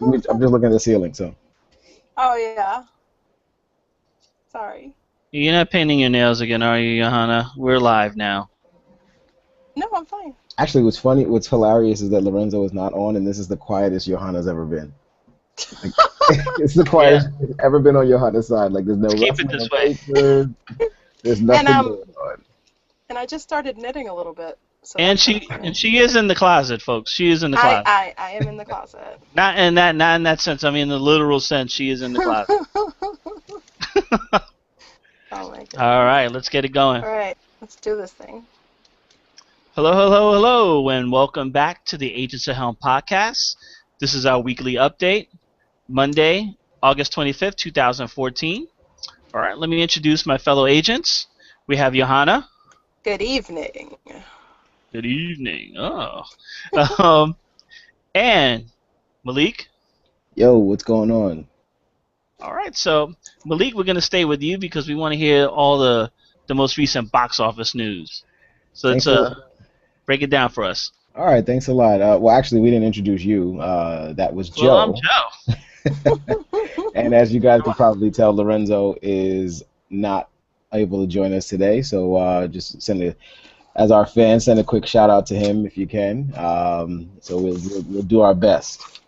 I'm just looking at the ceiling. So. Oh, yeah. Sorry. You're not painting your nails again, are you, Johanna? We're live now. No, I'm fine. Actually, what's hilarious is that Lorenzo is not on, and this is the quietest Johanna's ever been. Like, it's the quietest she's ever been on Johanna's side. Like, there's no Let's keep it rustling this of way. papers. There's nothing going on. And I just started knitting a little bit. So And that's she funny. and she is in the closet, folks. She is in the closet. I am in the closet. Not in that sense. I mean, in the literal sense, she is in the closet. Oh my god. All right, let's get it going. All right, let's do this thing. Hello, hello, hello, and welcome back to the Agents of Helm podcast. This is our weekly update, Monday, August 25th, 2014. All right, let me introduce my fellow agents. We have Johanna. Good evening. Good evening. Oh. And Malik. Yo, what's going on? All right, so Malik, we're going to stay with you because we want to hear all the most recent box office news. So let's break it down for us. All right, thanks a lot. Well, actually, we didn't introduce you. That was Joe. Well, I'm Joe. And as you guys can probably tell, Lorenzo is not able to join us today. So just as our fans, send a quick shout out to him if you can. So we'll do our best.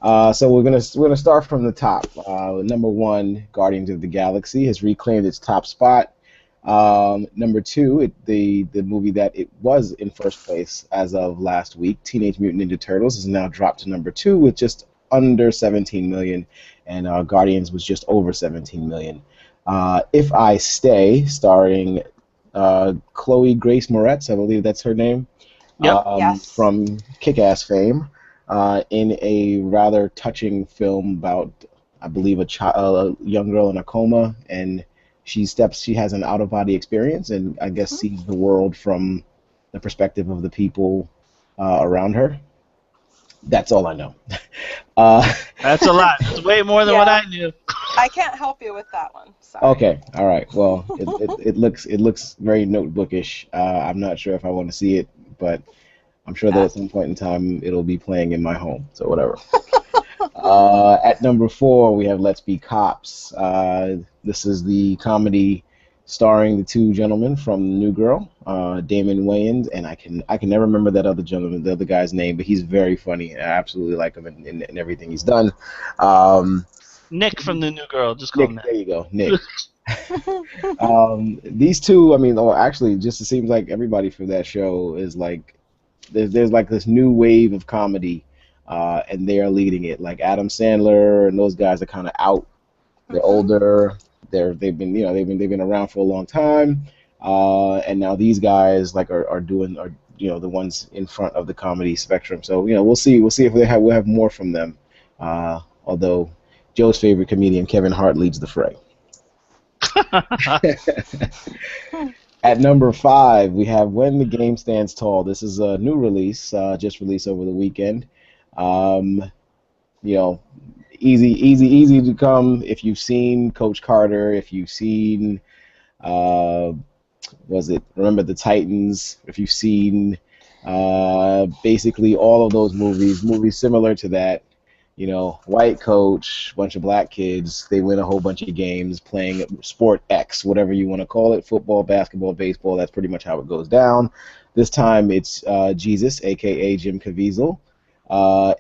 So we're gonna start from the top. Number one, Guardians of the Galaxy has reclaimed its top spot. Number two, the movie that it was in first place as of last week, Teenage Mutant Ninja Turtles, is now dropped to number two with just under 17 million, and Guardians was just over 17 million. If I Stay, starring Chloe Grace Moretz, I believe that's her name, Yes. from Kick-Ass fame, in a rather touching film about, I believe, a young girl in a coma, and she has an out-of-body experience, and I guess sees the world from the perspective of the people around her. That's all I know. That's a lot. That's way more than what I knew. I can't help you with that one. Sorry. Okay, all right. Well, it looks very notebookish. I'm not sure if I want to see it, but I'm sure that at some point in time it'll be playing in my home. So whatever. At number 4, we have Let's Be Cops. This is the comedy starring the two gentlemen from New Girl, Damon Wayans, and I can never remember that other gentleman, the other guy's name, but he's very funny. I absolutely like him in everything he's done. Nick from the New Girl. Just call him Nick, that. there you go, Nick. These two, I mean, actually, just it seems like everybody from that show is like, there's like this new wave of comedy, and they are leading it. Like Adam Sandler and those guys are kind of out. They're older. They've been around for a long time, and now these guys are the ones in front of the comedy spectrum. So we'll see if we'll have more from them. Although Joe's favorite comedian Kevin Hart leads the fray. At number 5, we have When the Game Stands Tall. This is a new release, just released over the weekend. Easy to come if you've seen Coach Carter, if you've seen, Remember the Titans, if you've seen basically all of those movies similar to that. White coach, bunch of black kids, they win a whole bunch of games playing sport X, whatever you want to call it, football, basketball, baseball, that's pretty much how it goes down. This time it's Jesus, a.k.a. Jim Caviezel,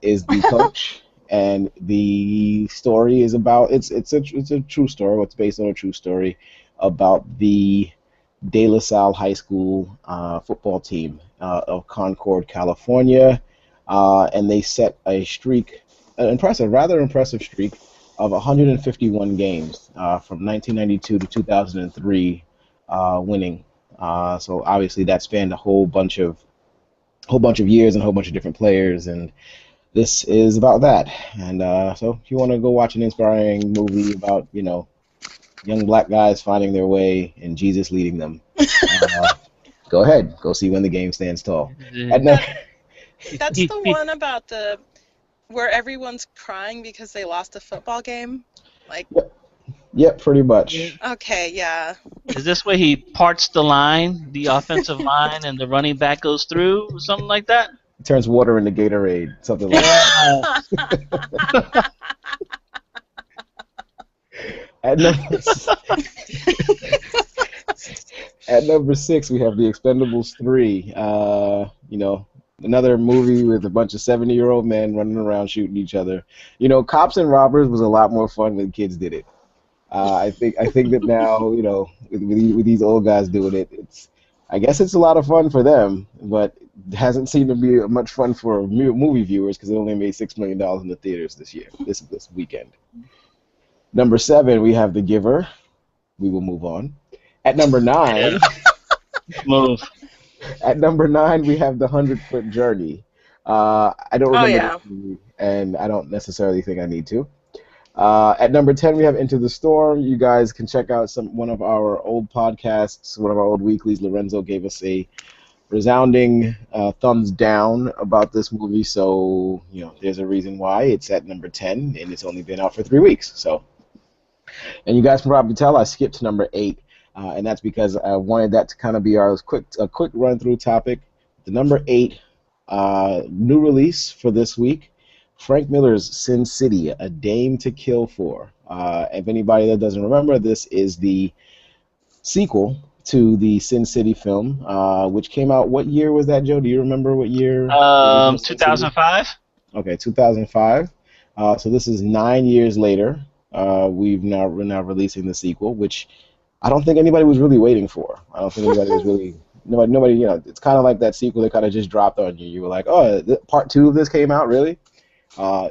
is the coach, and the story is about, it's a true story, it's based on a true story about the De La Salle High School football team of Concord, California, and they set a streak, rather impressive streak of 151 games from 1992 to 2003, winning. So obviously that spanned a whole bunch of years and a whole bunch of different players, and this is about that. And so if you want to go watch an inspiring movie about young black guys finding their way and Jesus leading them, go ahead, go see When the Game Stands Tall. That's the one about where everyone's crying because they lost a football game? Like. Yep, pretty much. Okay, yeah. Is this where he parts the line, the offensive line, and the running back goes through, or something like that? turns water into Gatorade, something like that. At number 6, we have The Expendables 3. Another movie with a bunch of 70-year-old men running around shooting each other. Cops and robbers was a lot more fun when kids did it. I think that now, with these old guys doing it, I guess it's a lot of fun for them, but it hasn't seemed to be much fun for movie viewers because it only made $6 million in the theaters this weekend. Number 7, we have The Giver. We will move on. At number 9, Move. At number 9, we have The 100-Foot Journey. I don't remember this movie, and I don't necessarily think I need to. At number 10, we have Into the Storm. You guys can check out one of our old podcasts, one of our old weeklies. Lorenzo gave us a resounding thumbs down about this movie, so there's a reason why it's at number 10, and it's only been out for 3 weeks. And you guys can probably tell I skipped to number 8, and that's because I wanted that to kind of be our quick run-through topic. The number 8 new release for this week, Frank Miller's Sin City, A Dame to Kill For. If anybody that doesn't remember, this is the sequel to the Sin City film, which came out. What year was that, Joe? Do you remember what year? 2005. Okay, 2005. So this is 9 years later. We're now releasing the sequel, which I don't think anybody was really waiting for. I don't think anybody was really nobody. It's kind of like that sequel that kind of just dropped on you. You were like, oh, part 2 of this came out, really?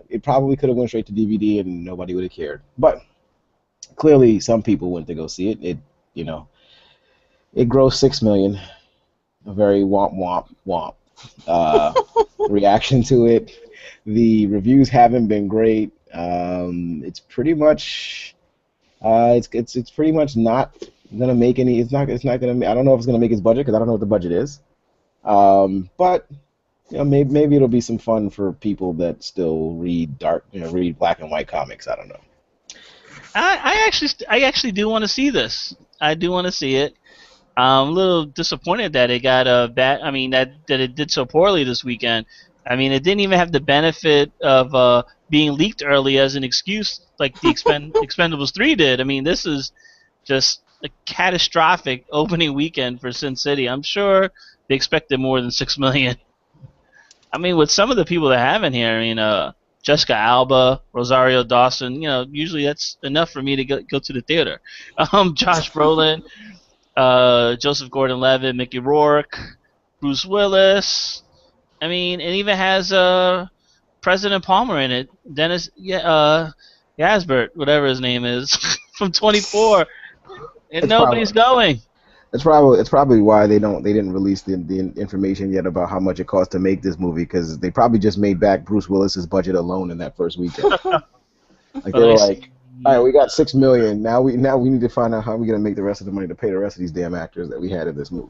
It probably could have went straight to DVD and nobody would have cared. But clearly, some people went to go see it. It grossed $6 million. A very womp reaction to it. The reviews haven't been great. It's pretty much it's pretty much not gonna make any. It's not gonna. I don't know if it's gonna make its budget because I don't know what the budget is. But maybe it'll be some fun for people that still read read black and white comics. I don't know. I actually do want to see this. I do want to see it. I'm a little disappointed that it got that it did so poorly this weekend. I mean, it didn't even have the benefit of being leaked early as an excuse like the Expendables 3 did. I mean, this is just a catastrophic opening weekend for Sin City. I'm sure they expected more than $6 million. I mean, with some of the people that have in here, I mean, Jessica Alba, Rosario Dawson, usually that's enough for me to go to the theater. Josh Brolin, Joseph Gordon-Levitt, Mickey Rourke, Bruce Willis. I mean, it even has President Palmer in it. Dennis Yasbert, whatever his name is, from 24, and nobody's going. It's probably why they didn't release the information yet about how much it cost to make this movie, because they probably just made back Bruce Willis's budget alone in that first weekend. Like they were like, all right, we got $6 million. Now we need to find out how we're gonna make the rest of the money to pay the rest of these damn actors that we had in this movie.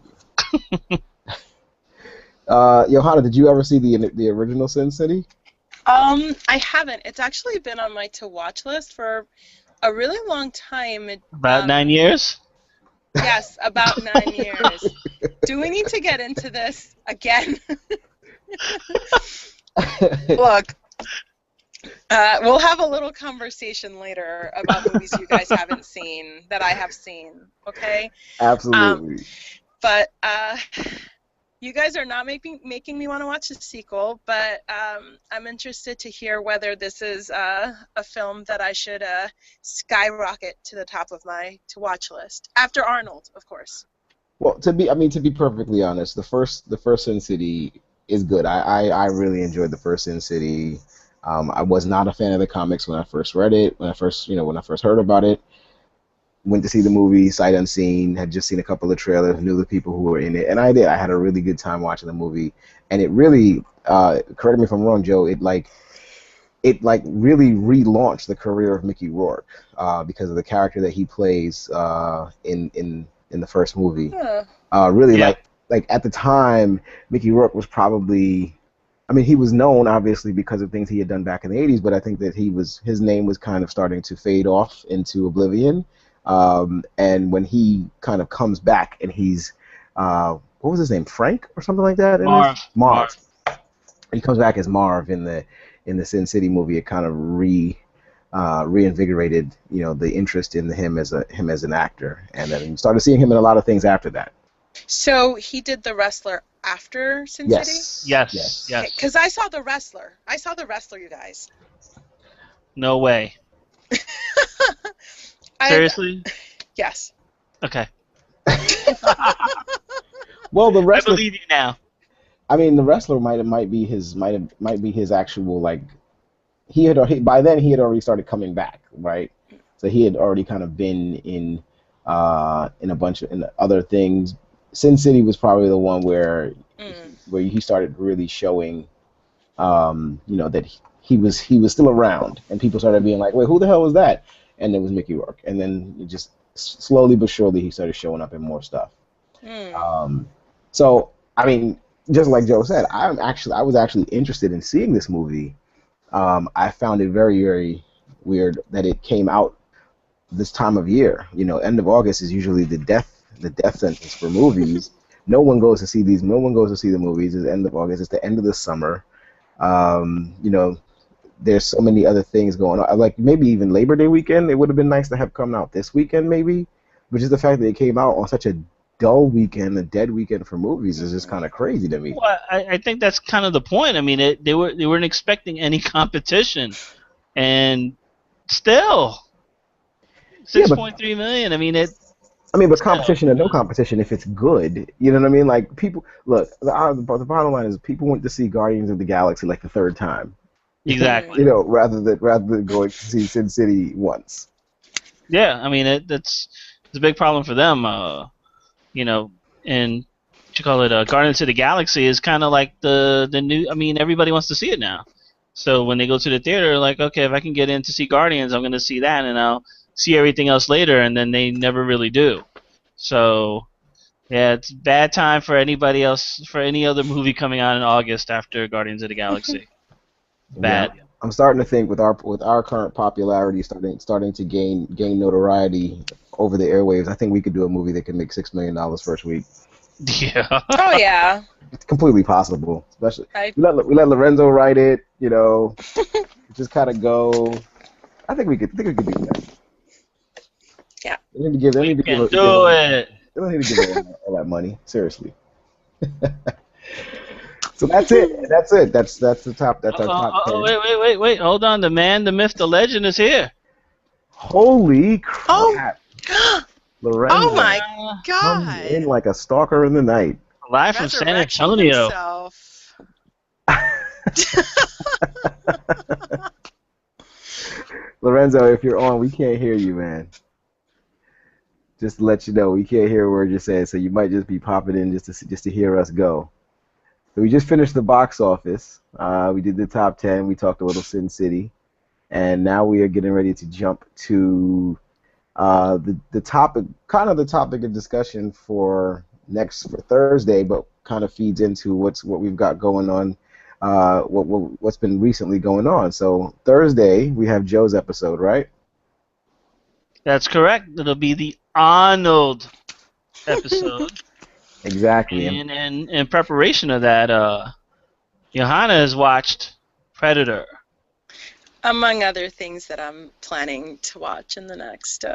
Johanna, did you ever see the original Sin City? I haven't. It's actually been on my to-watch list for a really long time. About 9 years? Yes, about 9 years. Do we need to get into this again? Look, we'll have a little conversation later about movies you guys haven't seen that I have seen, okay? Absolutely. But you guys are not making me want to watch the sequel, but I'm interested to hear whether this is a film that I should skyrocket to the top of my to-watch list after Arnold, of course. Well, to be perfectly honest, the first Sin City is good. I really enjoyed the first Sin City. I was not a fan of the comics when I first read it. When I first heard about it. Went to see the movie sight unseen, had just seen a couple of trailers, knew the people who were in it, and I had a really good time watching the movie, and it really, correct me if I'm wrong, Joe, it really relaunched the career of Mickey Rourke, because of the character that he plays in the first movie. Yeah. Like at the time, Mickey Rourke was probably, I mean, he was known obviously because of things he had done back in the 80s, but I think that his name was kind of starting to fade off into oblivion. And when he kind of comes back and he's, what was his name, Frank or something like that? Marv. he comes back as Marv in the Sin City movie. It kind of reinvigorated, the interest in him as an actor, and then you started seeing him in a lot of things after that. So he did The Wrestler after Sin City? Yes. Because I saw The Wrestler. You guys. No way. Seriously? Yes. Okay. Well, The Wrestler. I believe you now. I mean, The Wrestler might be his actual, like, by then he had already started coming back, right? So he had already kind of been in a bunch of other things. Sin City was probably the one where he started really showing, that he was still around, and people started being like, wait, who the hell was that? And it was Mickey Rourke, and then it just slowly but surely he started showing up in more stuff. So I mean, just like Joe said, I was actually interested in seeing this movie. I found it very, very weird that it came out this time of year. End of August is usually the death sentence for movies. No one goes to see the movies. It's the end of August. It's the end of the summer. There's so many other things going on. Like maybe even Labor Day weekend, it would have been nice to have come out this weekend, maybe. But just the fact that it came out on such a dull weekend, a dead weekend for movies, is just kind of crazy to me. Well, I think that's kind of the point. I mean, they weren't expecting any competition, and still 6.3 million. I mean, but competition or no competition, if it's good, you know what I mean? Like, people, look, the bottom line is people went to see Guardians of the Galaxy like the third time. Exactly. Rather than going to see Sin City once. Yeah, I mean, it's a big problem for them. And what you call it, Guardians of the Galaxy is kind of like the new. I mean, everybody wants to see it now. So when they go to the theater, like, okay, if I can get in to see Guardians, I'm going to see that, and I'll see everything else later, and then they never really do. So, yeah, it's a bad time for anybody else, for any other movie coming out in August after Guardians of the Galaxy. Bad. Yeah. I'm starting to think with our current popularity starting to gain notoriety over the airwaves, I think we could do a movie that could make $6 million first week. Yeah. Oh yeah. It's completely possible. Especially we let Lorenzo write it. Just kind of go. I think we could do that. Yeah. They need to give. We can do it. They don't need to give all that money. Seriously. So that's it. That's the top. That's our top 10. Wait. Hold on. The man, the myth, the legend is here. Holy crap. Oh, Lorenzo. Oh my Comes God. in like a stalker in the night. Live from San Antonio. Himself. Lorenzo, if you're on, we can't hear you, man. Just to let you know, we can't hear a word you're saying, so you might just be popping in just to hear us go. So we just finished the box office. We did the top 10. We talked a little Sin City, and now we are getting ready to jump to the topic, kind of the topic of discussion for Thursday, but kind of feeds into what we've got going on, what's been recently going on. So Thursday we have Joe's episode, right? That's correct. It'll be the Arnold episode. Exactly. And in preparation of that, Johanna has watched Predator. Among other things that I'm planning to watch in the next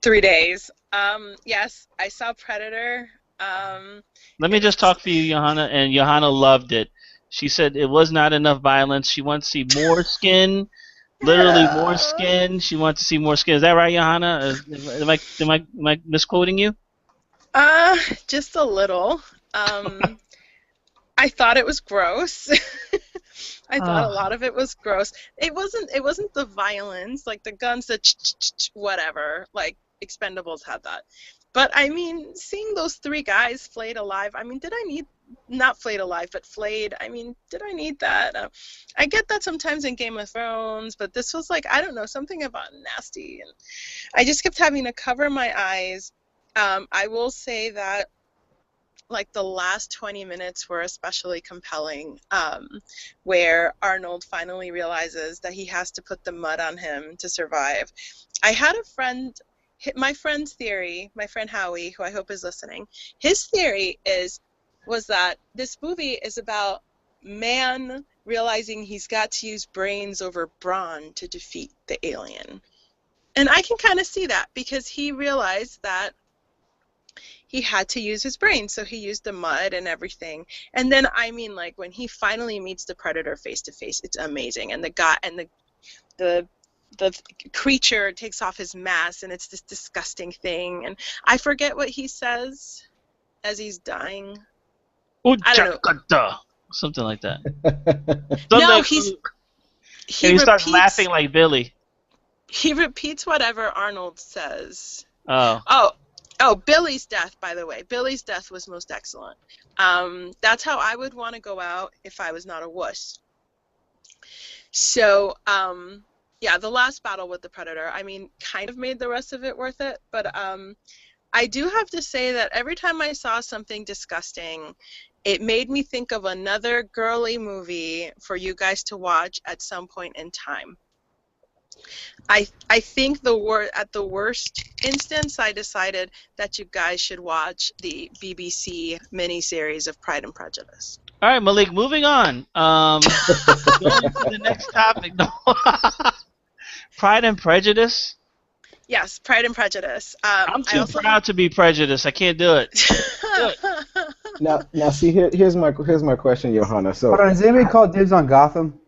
3 days. Yes, I saw Predator. Let me just talk for you, Johanna, and Johanna loved it. She said it was not enough violence. She wants to see more skin, literally more skin. She wants to see more skin. Is that right, Johanna? Am I misquoting you? Just a little. I thought it was gross. I thought a lot of it was gross. It wasn't the violence, like the guns, the whatever, like Expendables had that. But I mean, seeing those 3 guys flayed alive, I mean, not flayed alive, but flayed, I mean, did I need that? I get that sometimes in Game of Thrones, but this was like, I don't know, something about nasty, and I just kept having to cover my eyes. I will say that like the last 20 minutes were especially compelling, where Arnold finally realizes that he has to put the mud on him to survive. I had a friend, my friend's theory, my friend Howie, who I hope is listening, his theory was that this movie is about man realizing he's got to use brains over brawn to defeat the alien. And I can kind of see that because he realized that he had to use his brain, so he used the mud and everything. And then, I mean, like, when he finally meets the Predator face to face, it's amazing. And the guy and the creature takes off his mask, and it's this disgusting thing. And I forget what he says as he's dying. I don't know. Something like that. No, he starts laughing like Billy. He repeats whatever Arnold says. Oh, Billy's death, by the way. Billy's death was most excellent. That's how I would want to go out if I was not a wuss. So, yeah, the last battle with the Predator, I mean, kind of made the rest of it worth it. But I do have to say that every time I saw something disgusting, it made me think of another girly movie for you guys to watch at some point in time. I think at the worst instance, I decided that you guys should watch the BBC miniseries of Pride and Prejudice. All right, Malik, moving on. Going to the next topic. Pride and Prejudice? Yes, Pride and Prejudice. I'm too proud to be prejudiced. I can't do it. Now, see, here's my question, Johanna. So, hold on, has anybody called dibs on Gotham?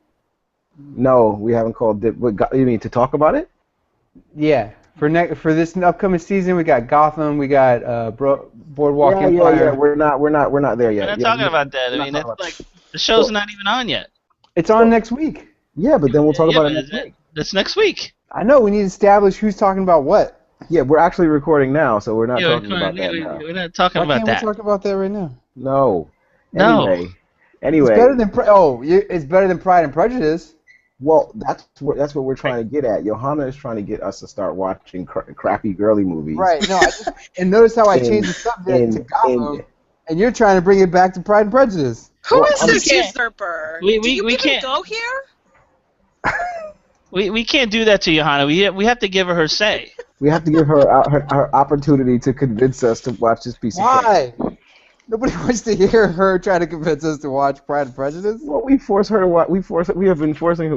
No, we haven't called dibs. You mean to talk about it? Yeah. For this upcoming season, we got Gotham, we got Boardwalk Empire. Yeah. We're not there yet. We're not talking about that. I mean, that's like the show's not even on yet. It's on next week. Yeah, but then we'll talk about it next week. That's next week. I know. We need to establish who's talking about what. Yeah, we're actually recording now, so we're not talking about that now. We're not talking about that. Why can't we talk about that right now? No. No. Anyway. It's better than it's better than Pride and Prejudice. Well, that's what we're trying to get at. Johanna is trying to get us to start watching crappy girly movies. Right. No. And notice how I changed the subject to Gotham, and you're trying to bring it back to Pride and Prejudice. Who is this usurper? We Do you can't go here? We can't do that to Johanna. We have to give her say. We have to give her her opportunity to convince us to watch this piece of crap. Why? Nobody wants to hear her try to convince us to watch Pride and Prejudice. Well, we force her to watch. We have forced her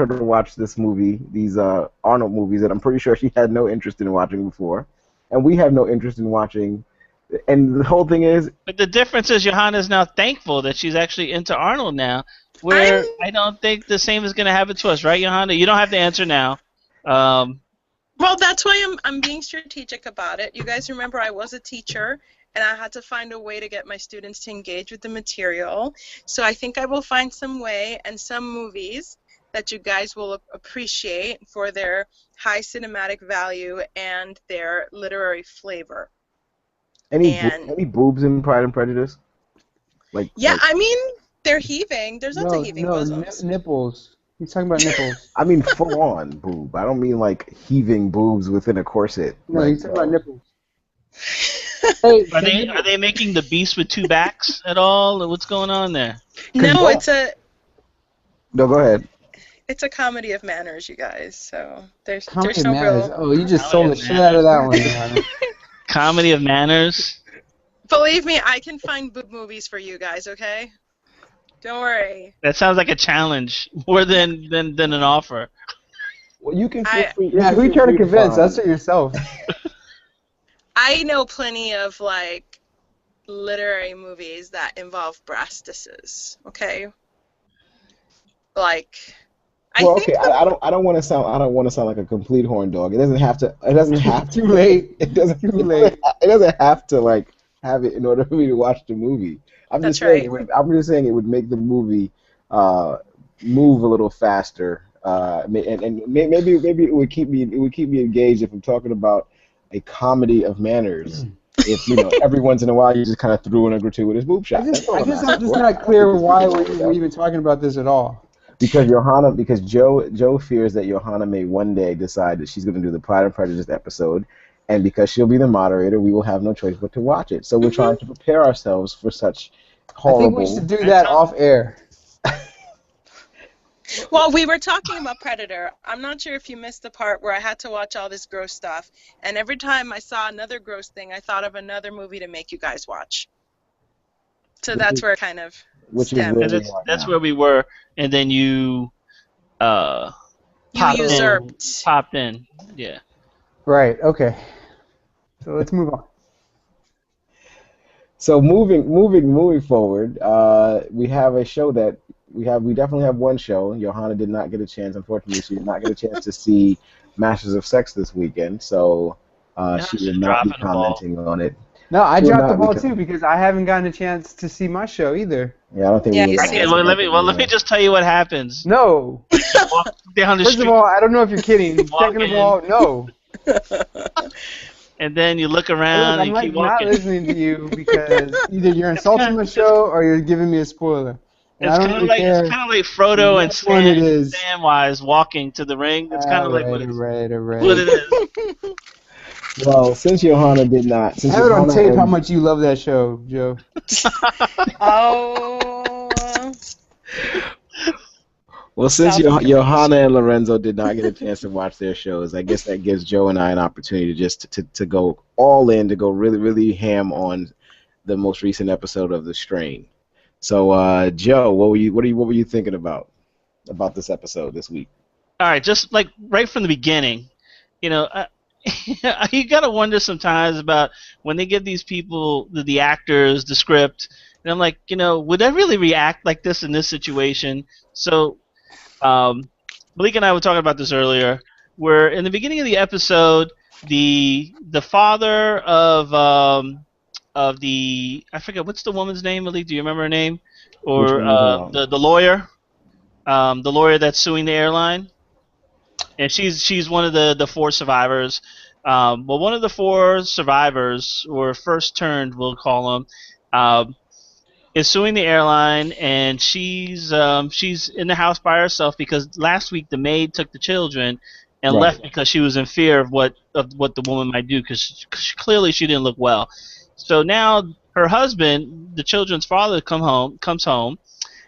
to watch this movie, these Arnold movies that I'm pretty sure she had no interest in watching before, and we have no interest in watching. And the whole thing is. But the difference is Johanna is now thankful that she's actually into Arnold now, where I don't think the same is going to happen to us, right, Johanna? You don't have to answer now. Well, that's why I'm being strategic about it. You guys remember I was a teacher, and I had to find a way to get my students to engage with the material. So I think I will find some way and some movies that you guys will appreciate for their high cinematic value and their literary flavor. Any boobs in Pride and Prejudice? I mean, they're heaving. There's lots of heaving bosoms. Nipples. He's talking about nipples. I mean full-on boob. I don't mean like heaving boobs within a corset. No, he's talking about nipples. Are they making the beast with two backs at all? What's going on there? No, No, go ahead. It's a comedy of manners, you guys. So there's Comedy no manners. real. Oh, you just sold the shit out of that one, Johanna. Comedy of manners. Believe me, I can find boob movies for you guys. Okay. Don't worry. That sounds like a challenge more than an offer. Well, you can. Who are you trying to convince? Us or yourself? I know plenty of literary movies that involve breastises. Okay. I don't want to sound like a complete horn dog. It doesn't have to. Too late. It doesn't. Too late. It doesn't have to have it in order for me to watch the movie. I'm just saying it would make the movie move a little faster, and maybe it would keep me engaged if I'm talking about a comedy of manners. If every once in a while you just kind of threw in a gratuitous boob shot. I guess I'm just not clear why we're even talking about this at all. Because Joe fears that Johanna may one day decide that she's going to do the Pride and Prejudice episode. And because she'll be the moderator, we will have no choice but to watch it. So we're trying to prepare ourselves for such horrible... I think we should do that off air. Well, we were talking about Predator. I'm not sure if you missed the part where I had to watch all this gross stuff. And every time I saw another gross thing, I thought of another movie to make you guys watch. So that's where it kind of which is stemmed. where And we that's are that's now. where we were, and then you You popped usurped. popped in. Yeah. Right. Okay. So let's move on. So moving forward, we have a show that we definitely have one show. Johanna did not get a chance, unfortunately, she did not get a chance to see Masters of Sex this weekend, so she will she's not be dropping the ball. commenting on it. No, I She will dropped the not be ball too because I haven't gotten a chance to see my show either. Yeah, I don't think Yeah, we you will. see Okay, let me just tell you what happens. No. Walk down the First street, of all, I don't know if you're kidding. Walk Second of in. all, no. and then you look Hey, around look, I'm and like keep not walking. listening to you because either you're insulting my show or you're giving me a spoiler. And It's I don't kind of really like care. Frodo and which one it is. Samwise walking to the ring. It's kind of like what Alright. it is. Well, since Johanna did not, since I have it on Johanna tape how and- much you love that show, Joe. Oh. Well, since Self-promotion. Johanna and Lorenzo did not get a chance to watch their shows, I guess that gives Joe and I an opportunity to go all in, to go really, really ham on the most recent episode of The Strain. So, Joe, what were you thinking about this episode this week? All right, just like right from the beginning, you know, you gotta wonder sometimes about when they give these people, the actors, the script, and I'm like, you know, would I really react like this in this situation? So, Malik and I were talking about this earlier, where in the beginning of the episode, the father of the, I forget, what's the woman's name, Malik? Do you remember her name? Or Which one are you talking about? the lawyer that's suing the airline. And she's one of the four survivors. Well, one of the four survivors, or first turned, we'll call them, is suing the airline, and she's in the house by herself because last week the maid took the children and Right. left because she was in fear of what the woman might do because clearly she didn't look well. So now her husband, the children's father, comes home.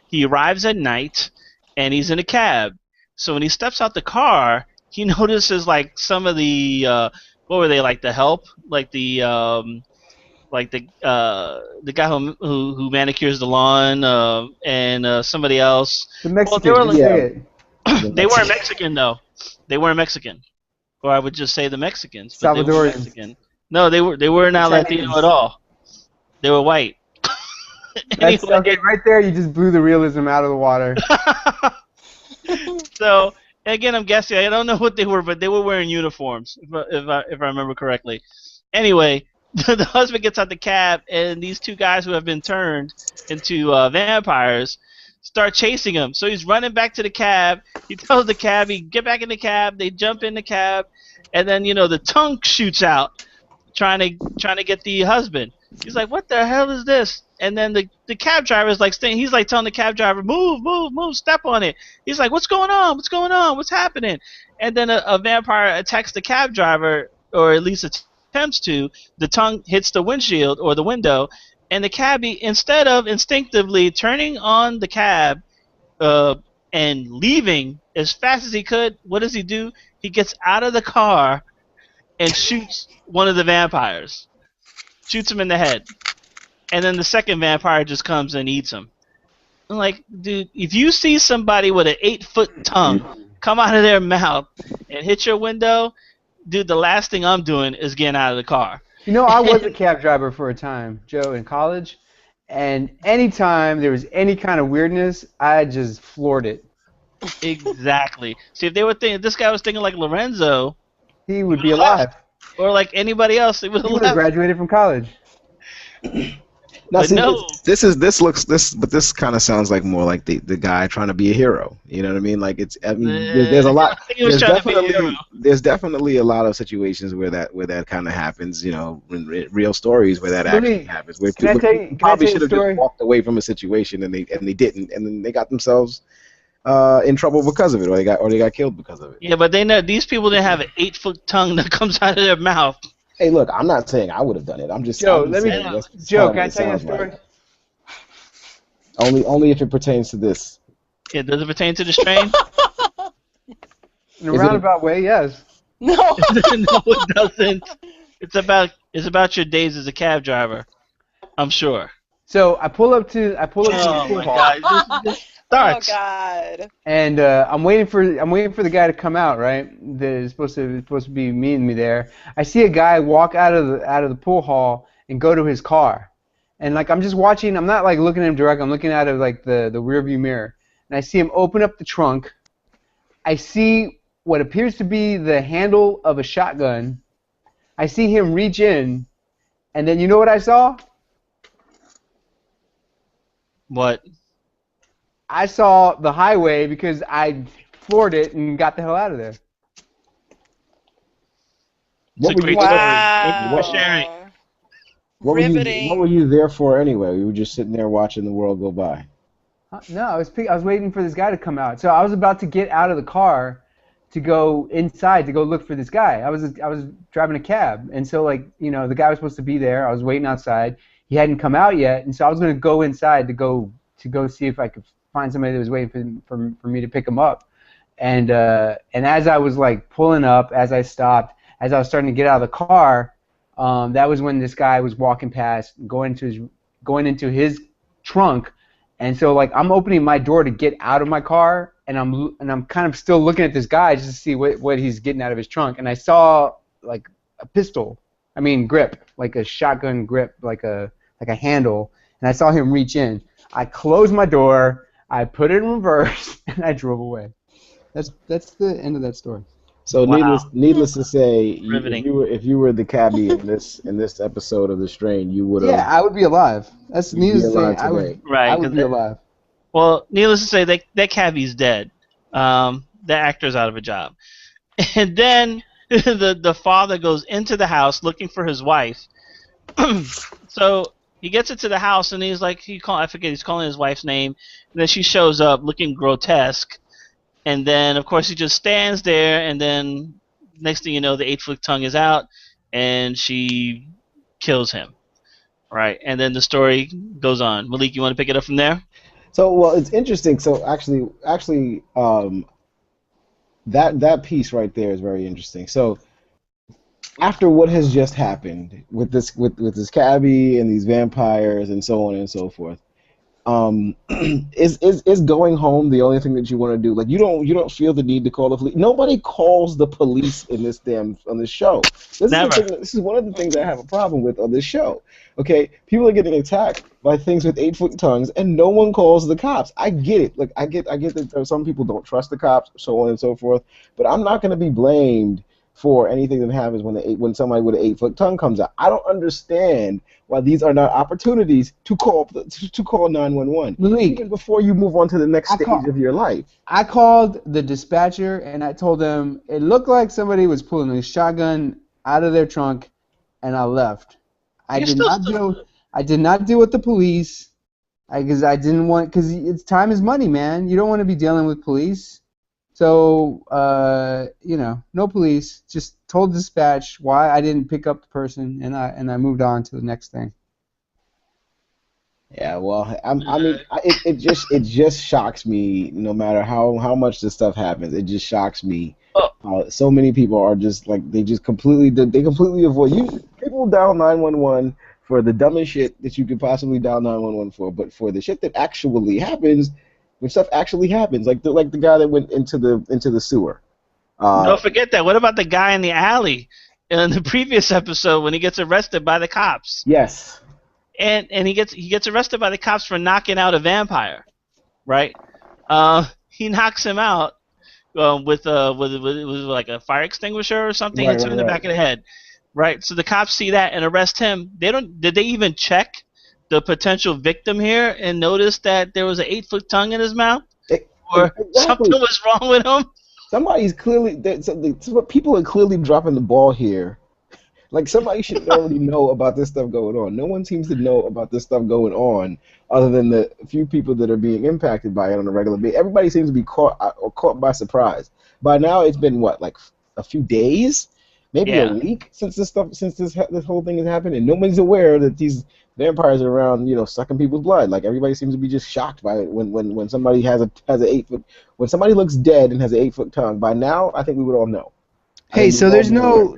He arrives at night, and he's in a cab. So when he steps out the car, he notices like some of the what were they, like the help, like the guy who manicures the lawn, and somebody else. The Mexican, they were just say it. They weren't Mexican though. They weren't Mexican, or I would just say the Mexicans. But they weren't Salvadorians. Mexican. No, they were not Italians. Latino at all. They were white. That's Anyway. okay. Right there, you just blew the realism out of the water. So again, I'm guessing. I don't know what they were, but they were wearing uniforms, if I remember correctly. Anyway, the husband gets out the cab, and these two guys who have been turned into vampires start chasing him. So he's running back to the cab. He tells the cabbie, "Get back in the cab." They jump in the cab, and then the tongue shoots out, trying to get the husband. He's like, "What the hell is this?" And then the cab driver is like staying. He's like telling the cab driver, "Move, move, move! Step on it." He's like, "What's going on? What's going on? What's happening?" And then a vampire attacks the cab driver, or at least attempts to. The tongue hits the windshield or the window, and the cabbie, instead of instinctively turning on the cab and leaving as fast as he could, what does he do? He gets out of the car and shoots one of the vampires. Shoots him in the head. And then the second vampire just comes and eats him. I'm like, dude, if you see somebody with an 8-foot tongue come out of their mouth and hit your window, dude, the last thing I'm doing is getting out of the car. You know, I was a cab driver for a time, Joe, in college, and anytime there was any kind of weirdness, I just floored it. Exactly. See, if they were thinking, this guy was thinking like Lorenzo, He would be alive. or like anybody else, they would He have would have left. graduated from college. Now, But see, no. this kind of sounds like more like the guy trying to be a hero. You know what I mean? Like there's a lot. I think he was trying to be a hero. There's definitely a lot of situations where that kind of happens. In real stories where that actually happens. Where Can I people tell you probably a should have story? just walked away from a situation and they didn't, and then they got themselves in trouble because of it, or they got killed because of it. Yeah, but they know these people didn't have an 8-foot tongue that comes out of their mouth. Hey, look, I'm not saying I would have done it. I'm just Joe, I'm just let me. saying that's Joe, how can I it tell you a sounds story? like. Only if it pertains to this. Yeah, does it pertain to the strain? In a Is it- roundabout way, yes. No. No, it doesn't. It's about your days as a cab driver. I'm sure. So I pull up to the Oh pool my hall, God! This Oh starts. God. and I'm waiting for the guy to come out. Right, there's supposed to be meeting me there. I see a guy walk out of the pool hall and go to his car, and like I'm just watching. I'm not like looking at him direct. I'm looking out of like the rear view mirror, and I see him open up the trunk. I see what appears to be the handle of a shotgun. I see him reach in, and then you know what I saw? What? I saw the highway because I floored it and got the hell out of there. It's a What were you? great story. Thank you for Wow. sharing. What were Riveting. you there for anyway? You were just sitting there watching the world go by. No, I was waiting for this guy to come out. So I was about to get out of the car to go inside to go look for this guy. I was driving a cab, and so like the guy was supposed to be there. I was waiting outside. He hadn't come out yet, and so I was going to go inside to go see if I could find somebody that was waiting for me to pick him up. And as I was like pulling up, as I stopped, as I was starting to get out of the car, that was when this guy was walking past, going into his trunk. And so like I'm opening my door to get out of my car, and I'm kind of still looking at this guy just to see what he's getting out of his trunk, and I saw like a pistol, grip, like a shotgun grip, like a handle, and I saw him reach in. I closed my door, I put it in reverse, and I drove away. That's the end of that story. So Wow. needless to say, Riveting. if you were the cabbie in this episode of The Strain, you would have. Yeah, I would be alive. That's You'd be needless to say. alive I would today. Right. I would 'cause be alive. Well, needless to say, that cabbie's dead. The actor's out of a job. And then the father goes into the house looking for his wife. So he gets into the house and he's like, he's calling his wife's name. And then she shows up looking grotesque. And then, of course, he just stands there. And then next thing you know, the 8-foot tongue is out and she kills him. Right. And then the story goes on. Malik, you want to pick it up from there? So well, it's interesting. So actually, that piece right there is very interesting. So after what has just happened with this cabbie and these vampires and so on and so forth, is going home the only thing that you want to do? Like you don't feel the need to call the police. Nobody calls the police in on this show. This is one of the things I have a problem with on this show. Okay, people are getting attacked by things with 8-foot tongues, and no one calls the cops. I get it. Like I get that some people don't trust the cops, so on and so forth. But I'm not going to be blamed for anything that happens when somebody with an 8-foot tongue comes out. I don't understand why these are not opportunities to call 911 even before you move on to the next stage of your life. I called the dispatcher and I told them it looked like somebody was pulling a shotgun out of their trunk, and I left. I did not deal with the police because it's time is money, man. You don't want to be dealing with police. So, no police. Just told dispatch why I didn't pick up the person, and I moved on to the next thing. Yeah, well, it just shocks me. No matter how much this stuff happens, it just shocks me. So many people are just like they completely avoid you. People dial 911 for the dumbest shit that you could possibly dial 911 for, but for the shit that actually happens. When stuff actually happens, like the guy that went into the sewer. Don't forget that. What about the guy in the alley in the previous episode when he gets arrested by the cops? Yes. And he gets arrested by the cops for knocking out a vampire, right? He knocks him out with like a fire extinguisher or something. Hits him in the back of the head, right? So the cops see that and arrest him. Did they even check the potential victim here and notice that there was an 8-foot tongue in his mouth, or something was wrong with him? Somebody's clearly people are clearly dropping the ball here. Like somebody should already know about this stuff going on. No one seems to know about this stuff going on, other than the few people that are being impacted by it on a regular basis. Everybody seems to be caught by surprise. By now, it's been what, like a few days, maybe a week since this whole thing has happened, and nobody's aware that these vampires are around, sucking people's blood. Like everybody seems to be just shocked by it when somebody has an 8-foot, when somebody looks dead and has an 8-foot tongue. By now, I think we would all know. Hey, so there's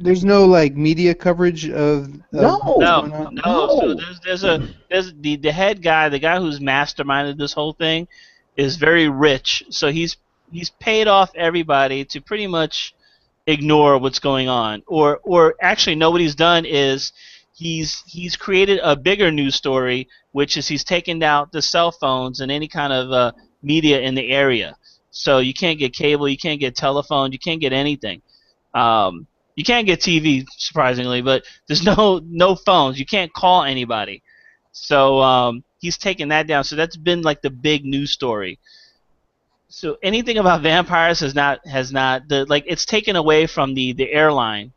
there's no like media coverage of no, what's No, going on. no. So no. there's the head guy, the guy who's masterminded this whole thing, is very rich. So he's paid off everybody to pretty much ignore what's going on. Or actually, no. What he's done is he's created a bigger news story, which is he's taken out the cell phones and any kind of media in the area. So you can't get cable, you can't get telephone, you can't get anything. You can't get TV, surprisingly, but there's no phones. You can't call anybody. So he's taken that down. So that's been like the big news story. So anything about vampires has not like it's taken away from the airline,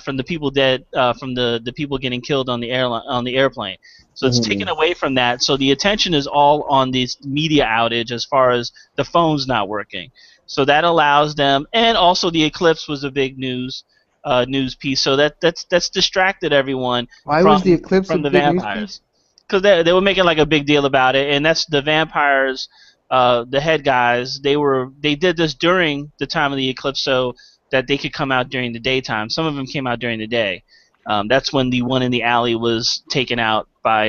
from the people dead, from the people getting killed on the airplane. So it's taken away from that. So the attention is all on this media outage as far as the phones not working. So that allows them, and also the eclipse was a big news piece. So that's distracted everyone Why was the from eclipse a from the big news vampires, piece? because they were making like a big deal about it, and that's the vampires. The head guys, they did this during the time of the eclipse so that they could come out during the daytime. Some of them came out during the day. That's when the one in the alley was taken out by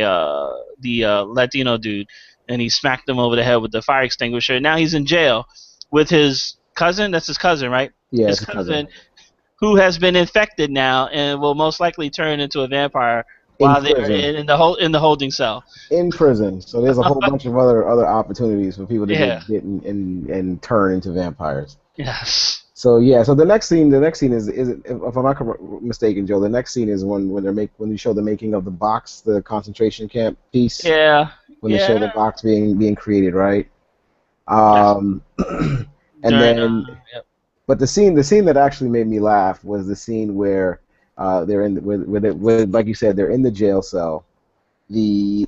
the Latino dude, and he smacked him over the head with the fire extinguisher. Now he's in jail with his cousin. That's his cousin, right? Yeah, His it's a cousin. who has been infected now and will most likely turn into a vampire In while they're prison. in the holding cell. In prison. So there's a whole bunch of other opportunities for people to Yeah. get and turn into vampires. Yes. So yeah, so the next scene is if I'm not mistaken, Joe, the next scene is when you show the making of the box, the concentration camp piece, Yeah. when they show the Yeah. box being created, right? Yes. And During, then, yep. but the scene that actually made me laugh was the scene where they're in where like you said, they're in the jail cell. The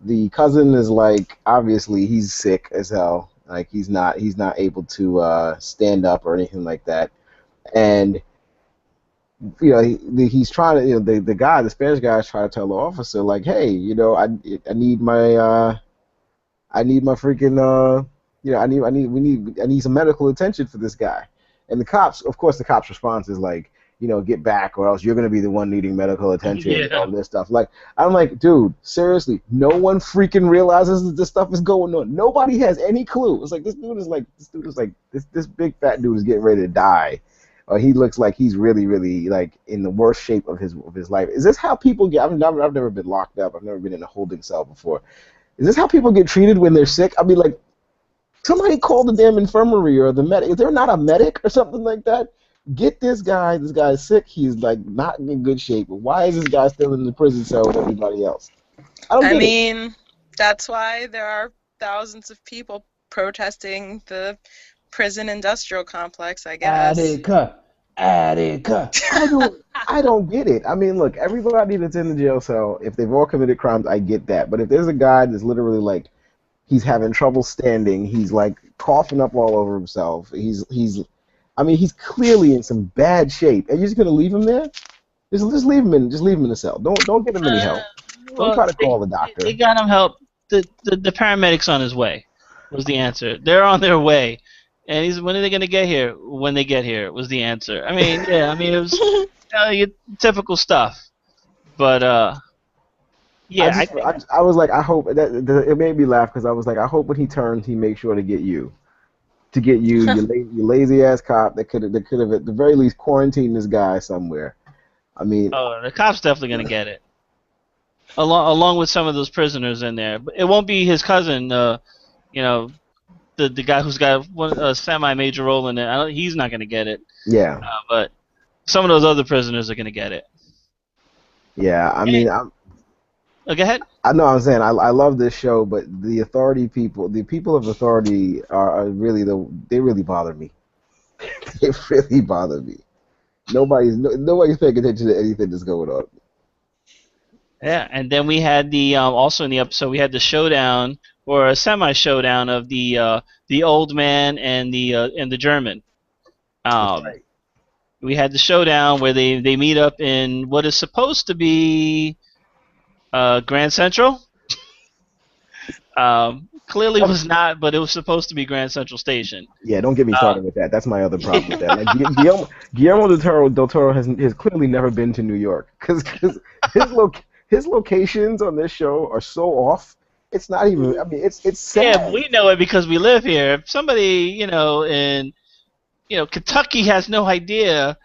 the cousin is like, obviously he's sick as hell, like he's not able to stand up or anything like that, and he's trying to, the Spanish guy is trying to tell the officer, like, hey, I need my freaking I need some medical attention for this guy. And the cops, of course, the cops' response is like, get back or else you're going to be the one needing medical attention and all this stuff. Like, I'm like, dude, seriously, no one freaking realizes that this stuff is going on. Nobody has any clue. It's like, this big fat dude is getting ready to die. Or he looks like he's really, really, like, in the worst shape of his life. Is this how people get, I've never been locked up. I've never been in a holding cell before. Is this how people get treated when they're sick? I mean, like, somebody call the damn infirmary or the medic. Is there not a medic or something like that? Get this guy. This guy's sick. He's like not in good shape. Why is this guy still in the prison cell with everybody else? I mean, that's why there are thousands of people protesting the prison industrial complex, I guess. Attica. I don't get it. I mean, look, everybody that's in the jail cell, if they've all committed crimes, I get that. But if there's a guy that's literally like, he's having trouble standing, he's like coughing up all over himself, he's clearly in some bad shape. Are you just gonna leave him there? Just leave him in the cell. Don't get him any help. Don't try to call the doctor. They got him help. The paramedics on his way was the answer. They're on their way. And when are they going to get here? When they get here was the answer. I mean, yeah, it was typical stuff. But, yeah. I was like, I hope, it made me laugh because I was like, I hope when he turns, he makes sure to get you. You lazy ass cop that could have at the very least quarantined this guy somewhere. I mean, the cop's definitely going to get it. Along with some of those prisoners in there. But it won't be his cousin, the guy who's got a semi-major role in it. He's not going to get it. Yeah. But some of those other prisoners are going to get it. Yeah, I mean, go ahead. I know what I'm saying. I love this show, but the people of authority are really they really bother me. They really bother me. Nobody's paying attention to anything that's going on. Yeah, and then we had also in the episode we had the showdown or a semi-showdown of the old man and the German. Right. We had the showdown where they meet up in what is supposed to be Grand Central, clearly was not, but it was supposed to be Grand Central Station. Yeah, don't get me Uh, started with that. That's my other problem with that. Like Guillermo del Toro has clearly never been to New York because his locations on this show are so off. It's not even. I mean, it's sad. Yeah, but we know it because we live here. If somebody, in Kentucky has no idea,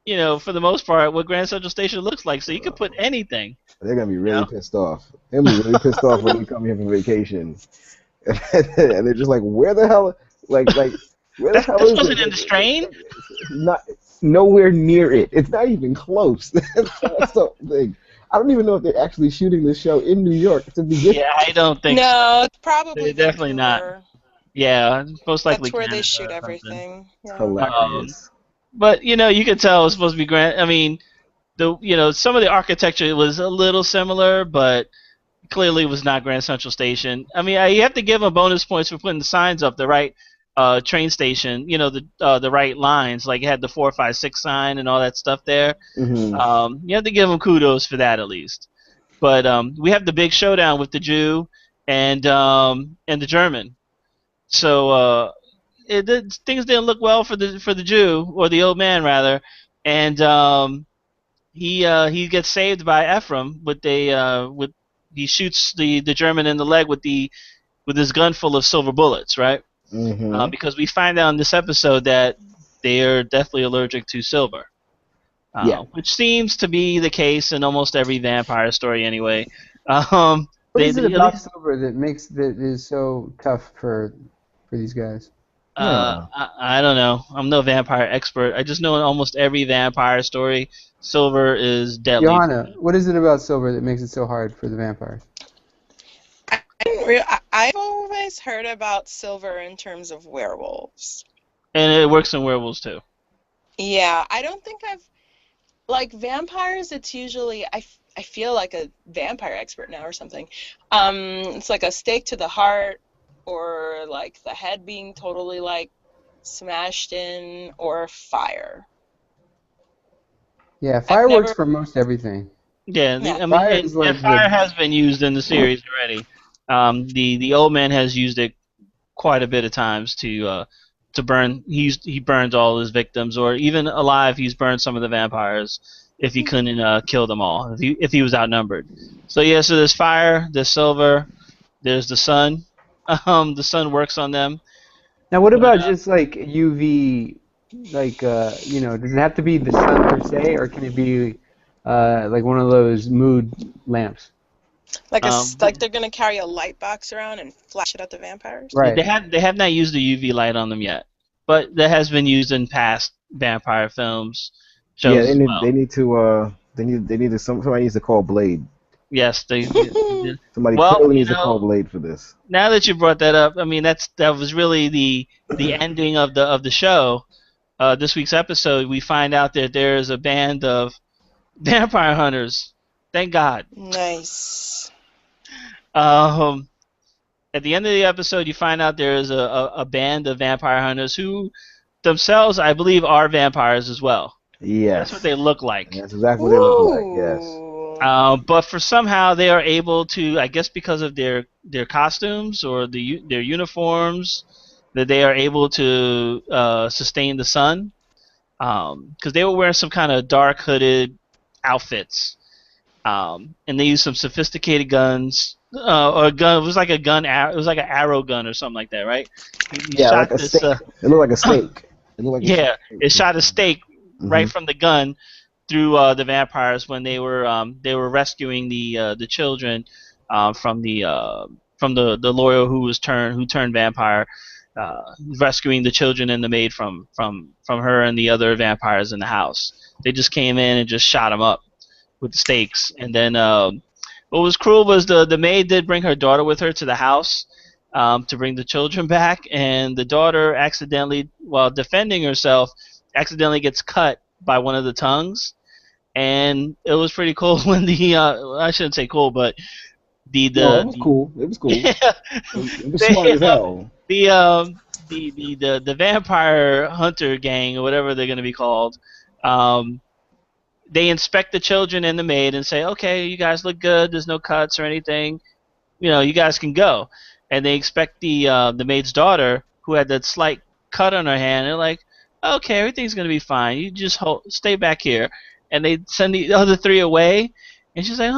for the most part, what Grand Central Station looks like, so you could put anything. They're gonna be really pissed off. They're gonna be really pissed off when they come here for vacation, and they're just like, "Where the hell? Like, where the hell This is wasn't it?" in the strain. Not nowhere near it. It's not even close. That's the thing. I don't even know if they're actually shooting this show in New York to begin. Yeah, I don't think so. No, it's probably They're definitely not. Vancouver. Yeah, most likely That's where Canada they or shoot something. everything. Yeah. Hilarious. But you could tell it was supposed to be Grand. I mean, some of the architecture was a little similar, but clearly was not Grand Central Station. I mean, you have to give them bonus points for putting the signs up the right train station. The right lines, like it had the 456 sign and all that stuff there. Mm-hmm. You have to give them kudos for that at least. But we have the big showdown with the Jew and the German. So things didn't look well for the Jew, or the old man rather, and he gets saved by Ephraim he shoots the German in the leg with his gun full of silver bullets, right? Mm-hmm. Because we find out in this episode that they are deathly allergic to silver. Which seems to be the case in almost every vampire story anyway. What is it about silver that is so tough for these guys? I don't know. I'm no vampire expert. I just know in almost every vampire story, silver is deadly. Johanna, what is it about silver that makes it so hard for the vampires? I've always heard about silver in terms of werewolves. And it works in werewolves too. Yeah, I don't think like vampires, it's usually, I feel like a vampire expert now or something. It's like a stake to the heart, or like the head being totally like smashed in, or fire. Yeah, fire works for most everything. Yeah, fire has been used in the series already. The old man has used it quite a bit of times to burn. He burns all his victims, or even alive, he's burned some of the vampires if he couldn't kill them all, if he was outnumbered. So so there's fire, there's silver, there's the sun. The sun works on them. Now, what about just like UV? Like, does it have to be the sun per se, or can it be like one of those mood lamps? Like they're gonna carry a light box around and flash it at the vampires. Right. They have not used the UV light on them yet, but that has been used in past vampire films. Shows they need to somebody needs to call Blade. Yes, somebody clearly needs to call Blade for this. Now that you brought that up, I mean that was really the ending of the show. This week's episode, we find out that there is a band of vampire hunters. Thank God. Nice. At the end of the episode, you find out there is a band of vampire hunters who themselves, I believe, are vampires as well. Yes. That's what they look like. That's exactly what they look like, yes. But for somehow they are able to, I guess because of their costumes or their uniforms, that they are able to sustain the sun. Because they were wearing some kind of dark hooded outfits. And they used some sophisticated guns. Or a gun. It was like a gun. It was like an arrow gun or something like that, right? He shot like a stake. It looked like a stake. It shot a stake right from the gun through the vampires when they were rescuing the children from the lawyer who turned vampire, rescuing the children and the maid from her and the other vampires in the house. They just came in and just shot them up with the stakes. And then what was cruel was the maid did bring her daughter with her to the house to bring the children back, and the daughter accidentally, while defending herself, accidentally gets cut by one of the tongues. And it was pretty cool when I shouldn't say cool, but it was cool. It was cool. Yeah, it was smart as hell. The vampire hunter gang, or whatever they're going to be called, they inspect the children and the maid and say, okay, you guys look good, there's no cuts or anything, you guys can go. and they expect the maid's daughter, who had that slight cut on her hand. They're like, okay, everything's gonna be fine. You just stay back here, and they send the other three away. And she's like,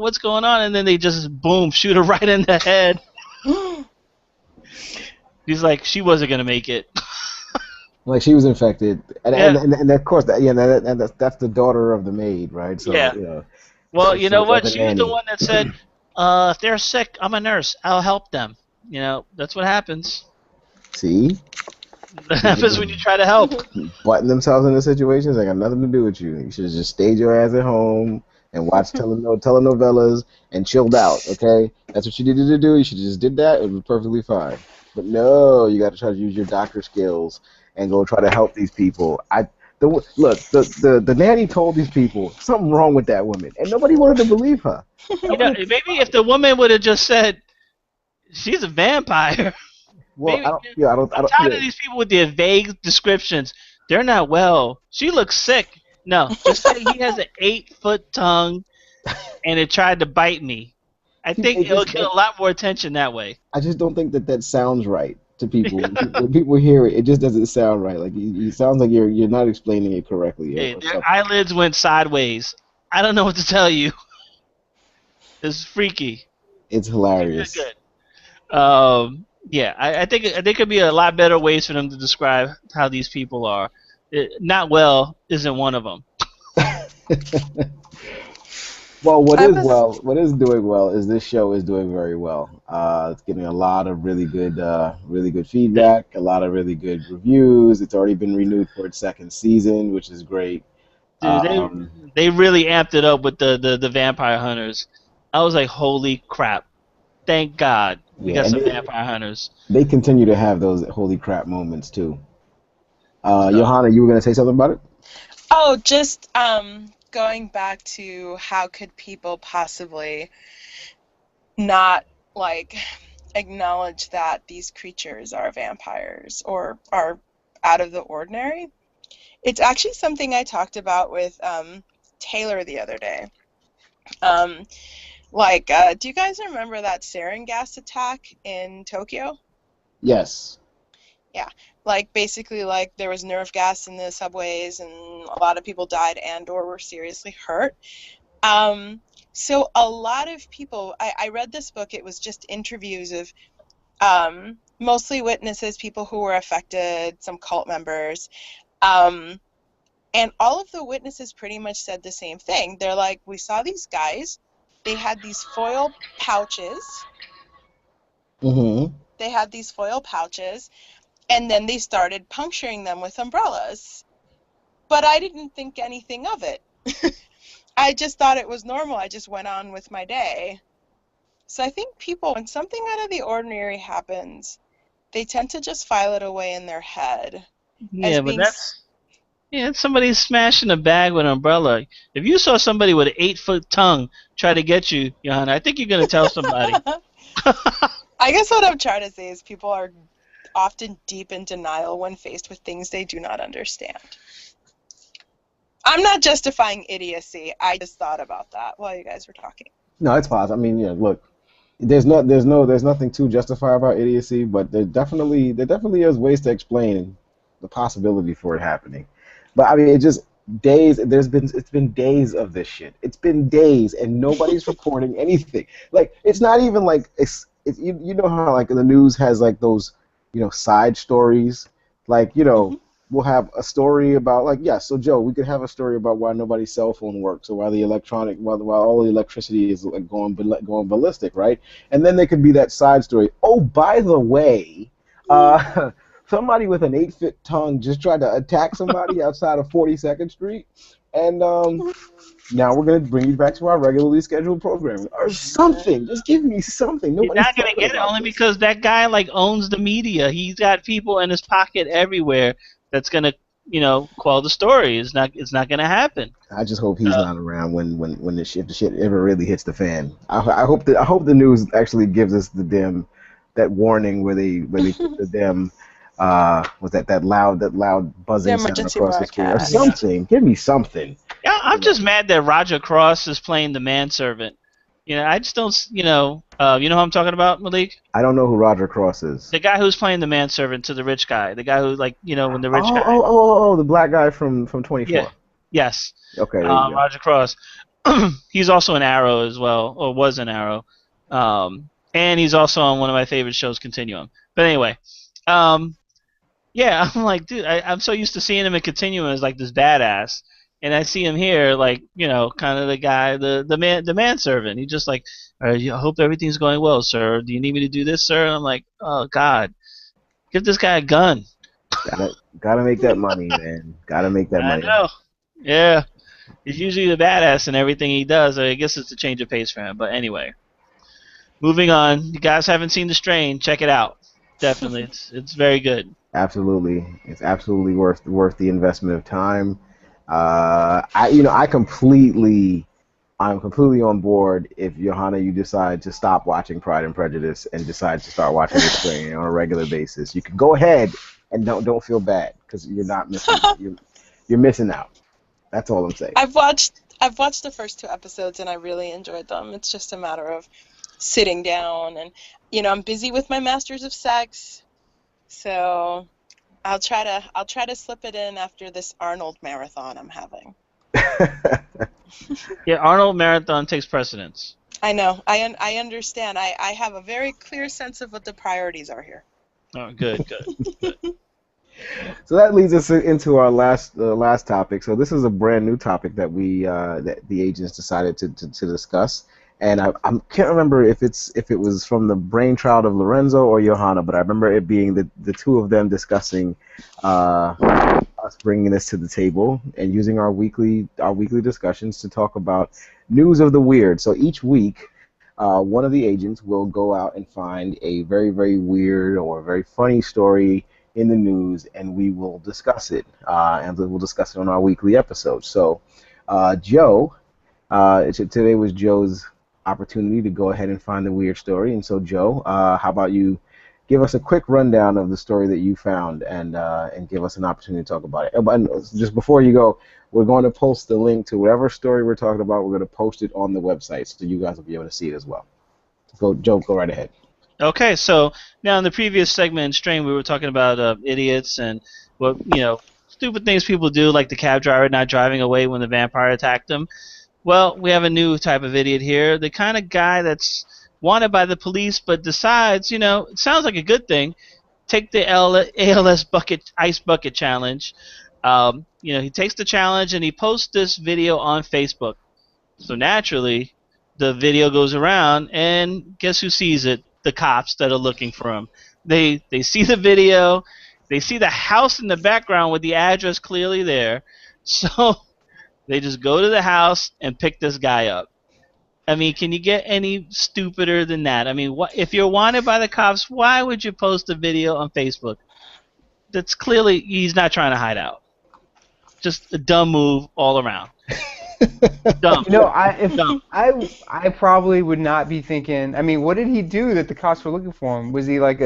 what's going on? And then they just boom, shoot her right in the head. He's like, she wasn't gonna make it. Like she was infected, and Yeah. and of course that's the daughter of the maid, right? So Yeah. you know, Well, so you know what? like a She was the nanny. one that said, if they're sick, I'm a nurse. I'll help them. You know, that's what happens. See, That happens when you try to help. butting themselves into situations that got nothing to do with you. You should have just stayed your ass at home and watched telenovelas and chilled out. Okay, that's what you needed to do. You should have just did that. It was perfectly fine. But no, you got to try to use your doctor skills and go try to help these people. The nanny told these people something wrong with that woman, and nobody wanted to believe her. You know, maybe if the woman would have just said, she's a vampire. Well, Maybe, I I'm don't. tired Yeah. of these people with their vague descriptions. They're not well. She looks sick. No, just say he has an 8-foot tongue and it tried to bite me. I think It it'll just- get a lot more attention that way. I just don't think that sounds right to people. When people hear it, it just doesn't sound right. Like it sounds like you're not explaining it correctly. Hey, or their something. eyelids went sideways. I don't know what to tell you. It's freaky. It's hilarious. Good. Yeah, I think there could be a lot better ways for them to describe how these people are. Not well isn't one of them. Well, what I is doing well is this show is doing very well. It's getting a lot of really good feedback, a lot of really good reviews. It's already been renewed for its second season, which is great. Dude, they really amped it up with the vampire hunters. I was like, holy crap! Thank God we Yeah, got and some vampire hunters. They continue to have those holy crap moments too. Johanna, you were gonna say something about it? Oh, just going back to how could people possibly not like acknowledge that these creatures are vampires or are out of the ordinary? It's actually something I talked about with Taylor the other day. Do you guys remember that sarin gas attack in Tokyo? Yes. Basically, there was nerve gas in the subways and a lot of people died and or were seriously hurt. So a lot of people, I read this book, it was just interviews of mostly witnesses, people who were affected, some cult members, and all of the witnesses pretty much said the same thing. They're like, we saw these guys, they had these foil pouches, Mm-hmm. and then they started puncturing them with umbrellas. But I didn't think anything of it. I just thought it was normal. I just went on with my day. So I think people, when something out of the ordinary happens, they tend to just file it away in their head. Yeah, but being it's somebody smashing a bag with an umbrella. If you saw somebody with an 8-foot tongue try to get you, Johanna, I think you're gonna tell somebody. I guess what I'm trying to say is people are often deep in denial when faced with things they do not understand. I'm not justifying idiocy. I just thought about that while you guys were talking. No, it's possible. I mean, yeah, look, there's nothing to justify about idiocy, but there definitely is ways to explain the possibility for it happening. But I mean, it's just days. It's been days of this shit. It's been days, and nobody's reporting anything. Like, it's not even like you know how like the news has like those side stories, like we'll have a story about so Joe, we could have a story about why nobody's cell phone works or why while all the electricity is like going ballistic, right? And then there could be that side story. Oh, by the way, somebody with an 8-foot tongue just tried to attack somebody outside of 42nd Street, and now we're gonna bring you back to our regularly scheduled programming or something. Just give me something. You're not gonna get it only because that guy owns the media. He's got people in his pocket everywhere that's gonna quell the story. It's not gonna happen. I just hope he's not around when the shit ever really hits the fan. I hope the news actually gives us that warning where they put the damn was that loud buzzing sound emergency across the screen or broadcast. something. Give me something. Yeah, I'm just mad that Roger Cross is playing the manservant. I just don't. You know who I'm talking about, Malik? I don't know who Roger Cross is. The guy who's playing the manservant to the rich guy. The guy who, like, when the rich Oh, guy. oh, oh, oh, oh, the black guy from 24. Yeah. Yes. Okay, there you go. Roger Cross. He's also an Arrow as well, or was an Arrow. And he's also on one of my favorite shows, Continuum. But anyway, yeah, I'm like, dude, I'm so used to seeing him in Continuum as like this badass, and I see him here, like, kind of the guy, the manservant. He's just like, I hope everything's going well, sir. Do you need me to do this, sir? And I'm like, oh God, give this guy a gun. Gotta make that money, man. Gotta make that money. I know. Yeah. He's usually the badass in everything he does. I guess it's a change of pace for him. But anyway, moving on. You guys haven't seen The Strain? Check it out. Definitely, it's very good. Absolutely, it's absolutely worth the investment of time. I'm completely on board if Johanna, you decide to stop watching Pride and Prejudice and decide to start watching The Strain on a regular basis. You can go ahead and don't feel bad because you're not missing. You're missing out. That's all I'm saying. I've watched the first 2 episodes and I really enjoyed them. It's just a matter of sitting down and I'm busy with my Masters of Sex, so I'll try to slip it in after this Arnold marathon I'm having. Yeah, Arnold marathon takes precedence. I know. I understand. I have a very clear sense of what the priorities are here. Oh, good. So that leads us into our last topic. So this is a brand new topic that that the agents decided to discuss, and I can't remember if it was from the brainchild of Lorenzo or Johanna, but I remember it being the two of them discussing us bringing this to the table and using our weekly discussions to talk about news of the weird. So each week, one of the agents will go out and find a very, very weird or very funny story in the news, and we will discuss it, and we'll discuss it on our weekly episode. So, Joe, today was Joe's opportunity to go ahead and find the weird story, and so Joe, how about you give us a quick rundown of the story that you found, and give us an opportunity to talk about it. But just before you go, we're going to post the link to whatever story we're talking about. We're going to post it on the website, so you guys will be able to see it as well. Joe, go right ahead. Okay, so now in the previous segment in Strain, we were talking about idiots and what stupid things people do, like the cab driver not driving away when the vampire attacked him. Well, we have a new type of idiot here, the kind of guy that's wanted by the police, but decides, it sounds like a good thing, take the ALS ice bucket challenge. He takes the challenge and he posts this video on Facebook. So naturally, the video goes around, and guess who sees it? The cops that are looking for him. They see the video, they see the house in the background with the address clearly there, so they just go to the house and pick this guy up. I mean, can you get any stupider than that? I mean, if you're wanted by the cops, why would you post a video on Facebook? That's clearly he's not trying to hide out. Just a dumb move all around. Dumb. I probably would not be thinking. I mean, what did he do that the cops were looking for him? Was he like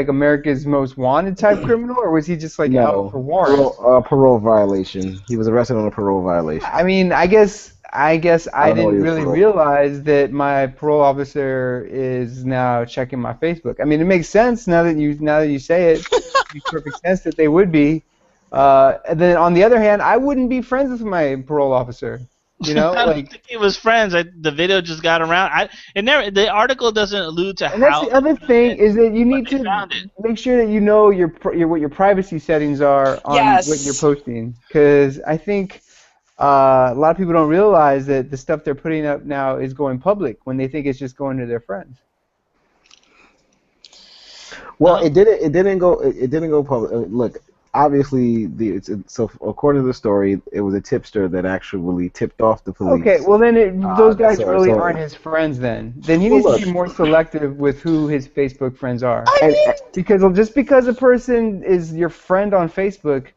America's Most Wanted type criminal, or was he just like out for warrants? Parole violation. He was arrested on a parole violation. I mean, I guess I didn't really realize that my parole officer is now checking my Facebook. I mean, it makes sense now that you say it. It makes perfect sense that they would be. And then on the other hand, I wouldn't be friends with my parole officer. I don't think it was friends. The video just got around. The article doesn't allude to and how. And that's the other thing is that you need to make sure that you know what your privacy settings are on what you're posting, because I think a lot of people don't realize that the stuff they're putting up now is going public when they think it's just going to their friends. Well, it didn't go public. Look. Obviously, so according to the story, it was a tipster that actually tipped off the police. Okay, well then those guys really aren't his friends then. Then he needs to be more selective with who his Facebook friends are. Because a person is your friend on Facebook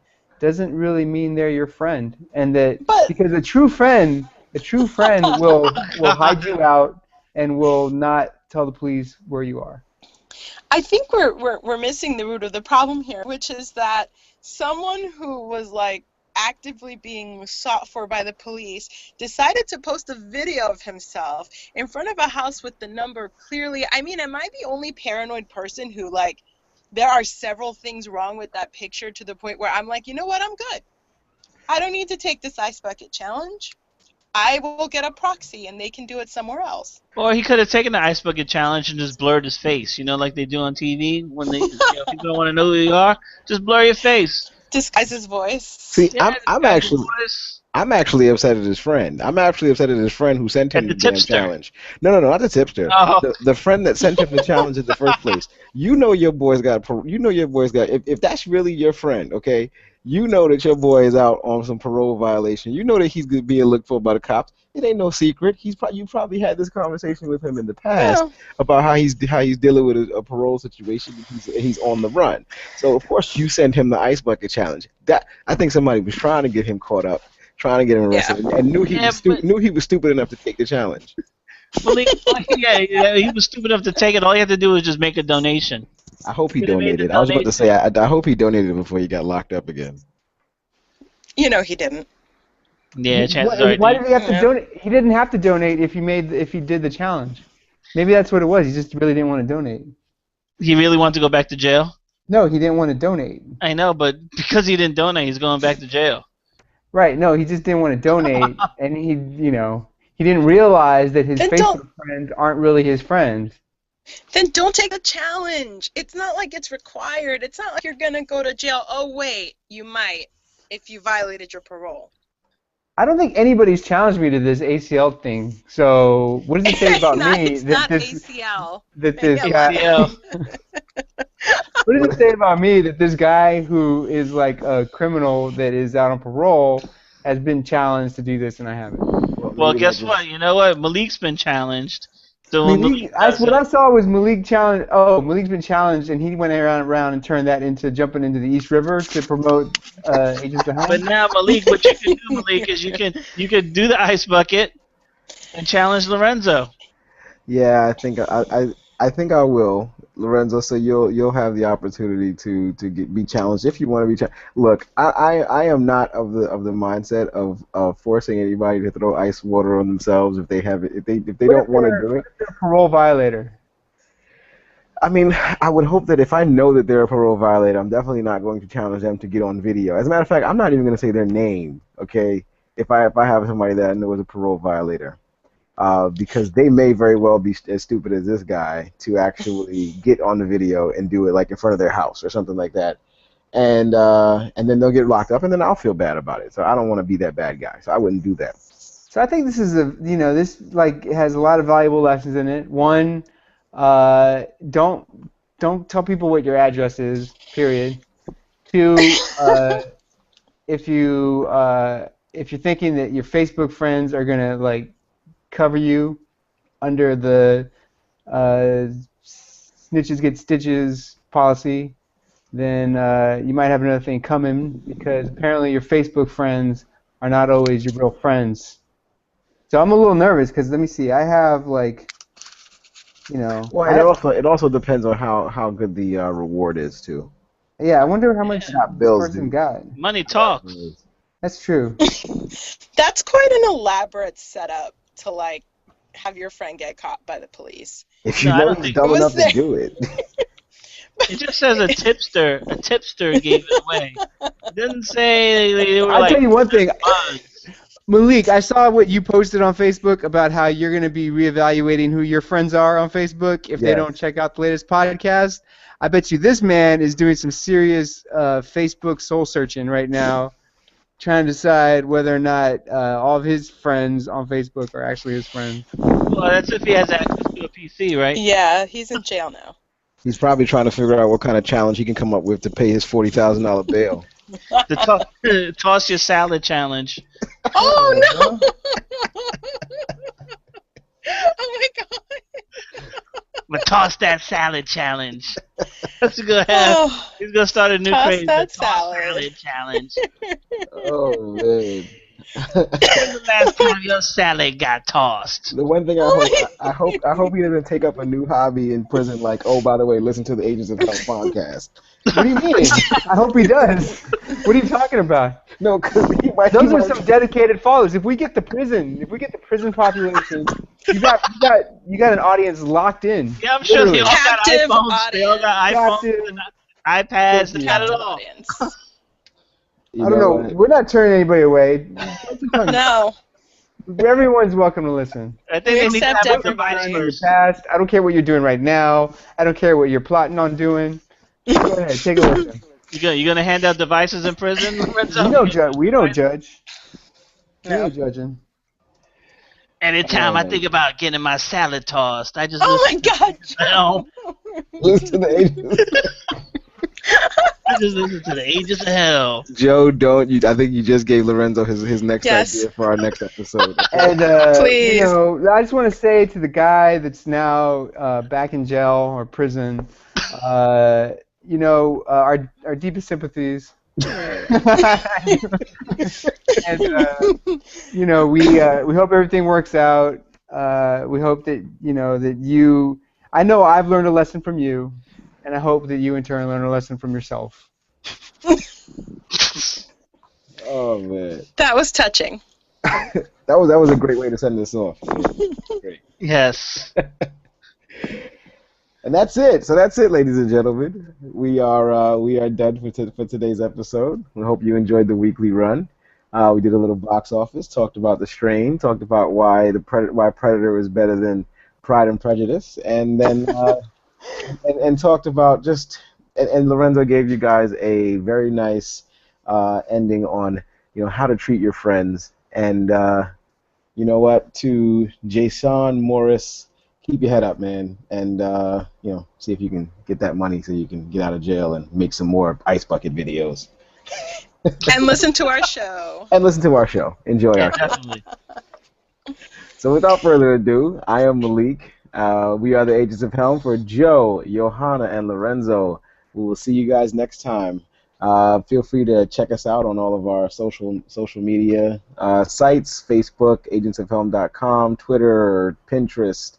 doesn't really mean they're your friend, and because a true friend will hide you out and will not tell the police where you are. I think we're missing the root of the problem here, which is that someone who was like actively being sought for by the police, decided to post a video of himself in front of a house with the number clearly. I mean, am I the only paranoid person who, like, there are several things wrong with that picture to the point where I'm like, you know what, I'm good. I don't need to take this ice bucket challenge. I will get a proxy and they can do it somewhere else. Or he could have taken the ice bucket challenge and just blurred his face, like they do on TV when they people don't want to know who you are. Just blur your face. Disguise his voice. See, Yeah, I'm actually upset at his friend. I'm actually upset at his friend who sent him At the the damn tipster. challenge. No, not the tipster. Oh. The friend that sent him the challenge in the first place. You know your boy's got. If that's really your friend, okay. You know that your boy is out on some parole violation. You know that he's being looked for by the cops. It ain't no secret. You probably had this conversation with him in the past about how he's dealing with a parole situation. He's on the run. So of course you send him the ice bucket challenge. That I think somebody was trying to get him caught up, trying to get him arrested, and knew he was stupid enough to take the challenge. Well, he was stupid enough to take it. All he had to do was just make a donation. I hope he donated. I was about to say, I hope he donated before he got locked up again. You know he didn't. Yeah, chances are. Why did he have to donate? He didn't have to donate if he did the challenge. Maybe that's what it was. He just really didn't want to donate. He really wanted to go back to jail? No, he didn't want to donate. I know, but because he didn't donate, he's going back to jail. Right. No, he just didn't want to donate, and he didn't realize that his Facebook friends aren't really his friends. Then don't take the challenge. It's not like it's required. It's not like you're going to go to jail. Oh, wait, you might if you violated your parole. I don't think anybody's challenged me to this ACL thing. So what does it say about me? It's not ACL. That this guy. What does it say about me that this guy who is like a criminal that is out on parole has been challenged to do this and I haven't? Well, guess what? You know what? Malik's been challenged. So what I saw was Malik challenged. Oh, Malik's been challenged, and he went around and turned that into jumping into the East River to promote Agents of Helm. But now, Malik, what you can do, Malik, is you can do the ice bucket and challenge Lorenzo. Yeah, I think I will, Lorenzo. So you'll have the opportunity to be challenged if you want to be challenged. Look, I am not of the mindset of forcing anybody to throw ice water on themselves if they don't want to do it. They're a parole violator. I mean, I would hope that if I know that they're a parole violator, I'm definitely not going to challenge them to get on video. As a matter of fact, I'm not even going to say their name, okay? If I have somebody that I know is a parole violator. Because they may very well be as stupid as this guy to actually get on the video and do it like in front of their house or something like that, and then they'll get locked up and then I'll feel bad about it. So I don't want to be that bad guy. So I wouldn't do that. So I think this is this like has a lot of valuable lessons in it. One, don't tell people what your address is. Period. Two, if you're thinking that your Facebook friends are gonna like cover you under the snitches get stitches policy, then you might have another thing coming because apparently your Facebook friends are not always your real friends. So I'm a little nervous because let me see, I have like, Well, it also depends on how good the reward is too. Yeah, I wonder how much this person got. Money talks. That's true. That's quite an elaborate setup to like have your friend get caught by the police. If you know he's dumb enough to do it. It just says a tipster gave it away. It doesn't say they were I'll tell you one thing. Bugs. Malik, I saw what you posted on Facebook about how you're going to be reevaluating who your friends are on Facebook if they don't check out the latest podcast. I bet you this man is doing some serious Facebook soul searching right now, trying to decide whether or not all of his friends on Facebook are actually his friends. Well, that's if he has access to a PC, right? Yeah, he's in jail now. He's probably trying to figure out what kind of challenge he can come up with to pay his $40,000 bail. The toss your salad challenge. Oh no! Oh my god! But toss that salad challenge. That's a good have. He's gonna start a new craze. That toss salad challenge. Oh man. When the last time your salad got tossed? The one thing I hope he doesn't take up a new hobby in prison, like, oh, by the way, listen to the Agents of Helm podcast. What do you mean? I hope he does. What are you talking about? No, because Those are some dedicated followers. If we get the prison population, you got an audience locked in. Yeah, I'm sure they all got Captive iPhones. They all got iPhones, and iPads. They got it Captive all. audience. You I don't know. what? We're not turning anybody away. No. Everyone's welcome to listen. I think they need to accept have a everybody. device In the first. past, I don't care what you're doing right now. I don't care what you're plotting on doing. Go ahead, take a listen. You gonna hand out devices in prison, Lorenzo? We don't judge. We ain't judging. Anytime I man. think about getting my salad tossed, I just Oh my listen God. to hell. Listen to the Agents. I just listen to the Ages of Hell. Joe, don't you? I think you just gave Lorenzo his next Yes. idea for our next episode. And Please. I just want to say to the guy that's now back in jail or prison, our deepest sympathies. And we hope everything works out. We hope that that you. I know I've learned a lesson from you, and I hope that you in turn learn a lesson from yourself. Oh man, That was touching. that was a great way to send this off. Great. Yes. And that's it. So that's it, ladies and gentlemen. We are done for today's episode. We hope you enjoyed the weekly run. We did a little box office, talked about The Strain, talked about why Predator was better than Pride and Prejudice, and then and talked about and Lorenzo gave you guys a very nice ending on how to treat your friends. And you know what? To Jason Morris, keep your head up, man, and see if you can get that money so you can get out of jail and make some more Ice Bucket videos. And listen to our show. And listen to our show. Enjoy Yeah, our show. definitely. So without further ado, I am Malik. We are the Agents of Helm for Joe, Johanna, and Lorenzo. We will see you guys next time. Feel free to check us out on all of our social media sites: Facebook, agentsofhelm.com, Twitter, Pinterest,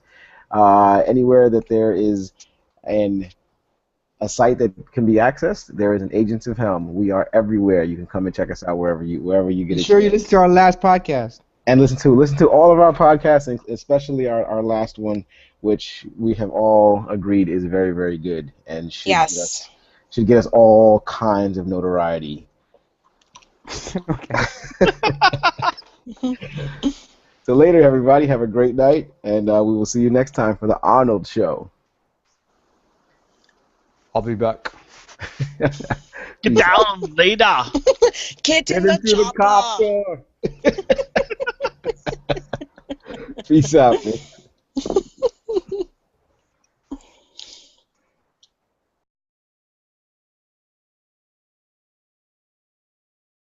anywhere that there is a site that can be accessed. There is an Agents of Helm. We are everywhere. You can come and check us out wherever you get it. Sure, you listen to our last podcast. And listen to all of our podcasts, and especially our last one, which we have all agreed is very, very good and should get us all kinds of notoriety. Okay. So later, everybody, have a great night, and we will see you next time for the Arnold Show. I'll be back. Get down later. Get in the chopper. Peace out, man.